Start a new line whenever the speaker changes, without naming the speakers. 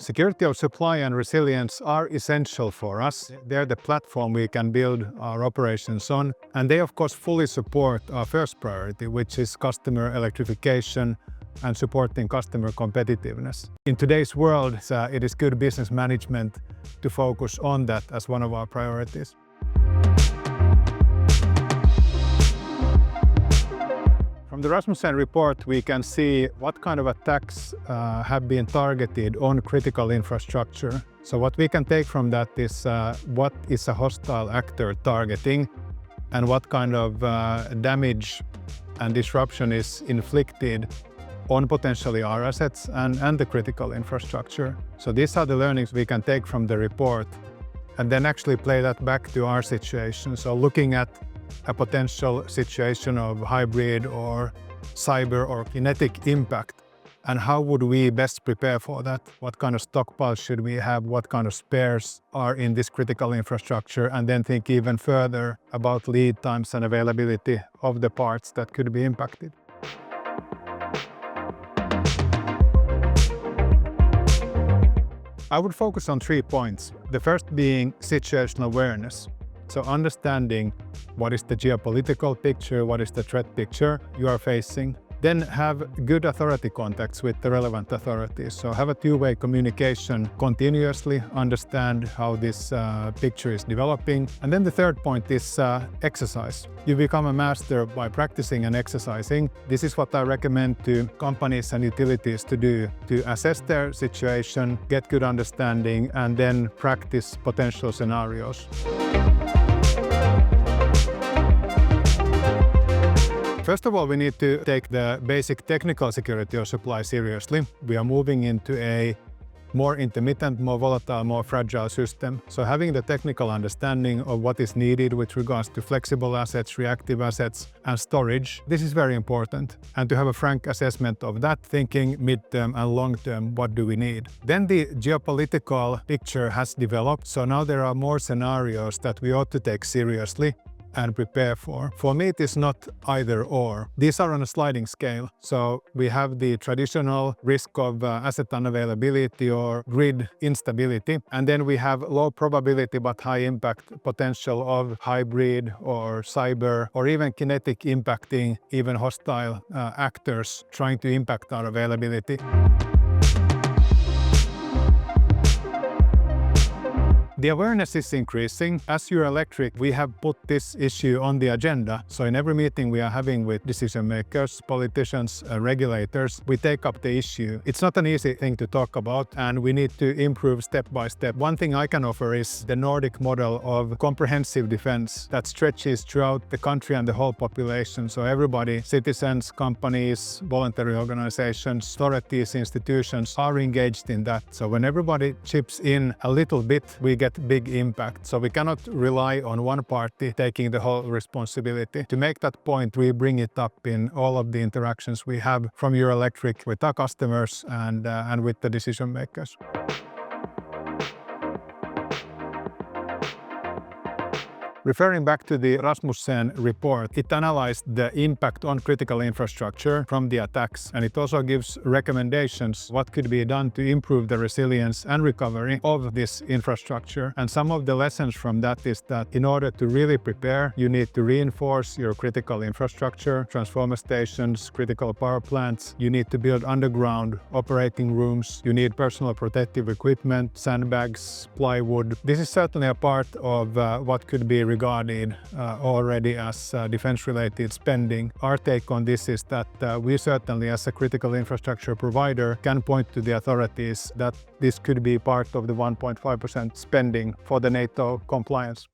Security of supply and resilience are essential for us. They're the platform we can build our operations on, and they of course fully support our first priority, which is customer electrification and supporting customer competitiveness. In today's world, it is good business management to focus on that as one of our priorities. From the Rasmussen report, we can see what kind of attacks have been targeted on critical infrastructure. So what we can take from that is what is a hostile actor targeting and what kind of damage and disruption is inflicted on potentially our assets and the critical infrastructure. So these are the learnings we can take from the report and then actually play that back to our situation. So looking at a potential situation of hybrid or cyber or kinetic impact, and how would we best prepare for that? What kind of stockpiles should we have? What kind of spares are in this critical infrastructure? And then think even further about lead times and availability of the parts that could be impacted. I would focus on 3 points. The first being situational awareness. So understanding what is the geopolitical picture, what is the threat picture you are facing. Then have good authority contacts with the relevant authorities. So have a two-way communication continuously, understand how this picture is developing. And then the third point is exercise. You become a master by practicing and exercising. This is what I recommend to companies and utilities to do, to assess their situation, get good understanding, and then practice potential scenarios. First of all, we need to take the basic technical security of supply seriously. We are moving into a more intermittent, more volatile, more fragile system. So having the technical understanding of what is needed with regards to flexible assets, reactive assets, and storage, this is very important. And to have a frank assessment of that, thinking mid-term and long-term, what do we need? Then the geopolitical picture has developed. So now there are more scenarios that we ought to take seriously and prepare for. For me, it is not either or. These are on a sliding scale. So we have the traditional risk of asset unavailability or grid instability. And then we have low probability but high impact potential of hybrid or cyber or even kinetic impacting, even hostile actors trying to impact our availability. The awareness is increasing. As Eurelectric, we have put this issue on the agenda. So in every meeting we are having with decision makers, politicians, regulators, we take up the issue. It's not an easy thing to talk about, and we need to improve step by step. One thing I can offer is the Nordic model of comprehensive defense that stretches throughout the country and the whole population. So everybody, citizens, companies, voluntary organizations, authorities, institutions are engaged in that. So when everybody chips in a little bit, we get big impact. So we cannot rely on one party taking the whole responsibility. To make that point, we bring it up in all of the interactions we have from Eurelectric with our customers and with the decision makers. Referring back to the Rasmussen report, it analyzed the impact on critical infrastructure from the attacks, and it also gives recommendations what could be done to improve the resilience and recovery of this infrastructure. And some of the lessons from that is that in order to really prepare, you need to reinforce your critical infrastructure, transformer stations, critical power plants. You need to build underground operating rooms. You need personal protective equipment, sandbags, plywood. This is certainly a part of what could be regarded already as defense-related spending. Our take on this is that we certainly, as a critical infrastructure provider, can point to the authorities that this could be part of the 1.5% spending for the NATO compliance.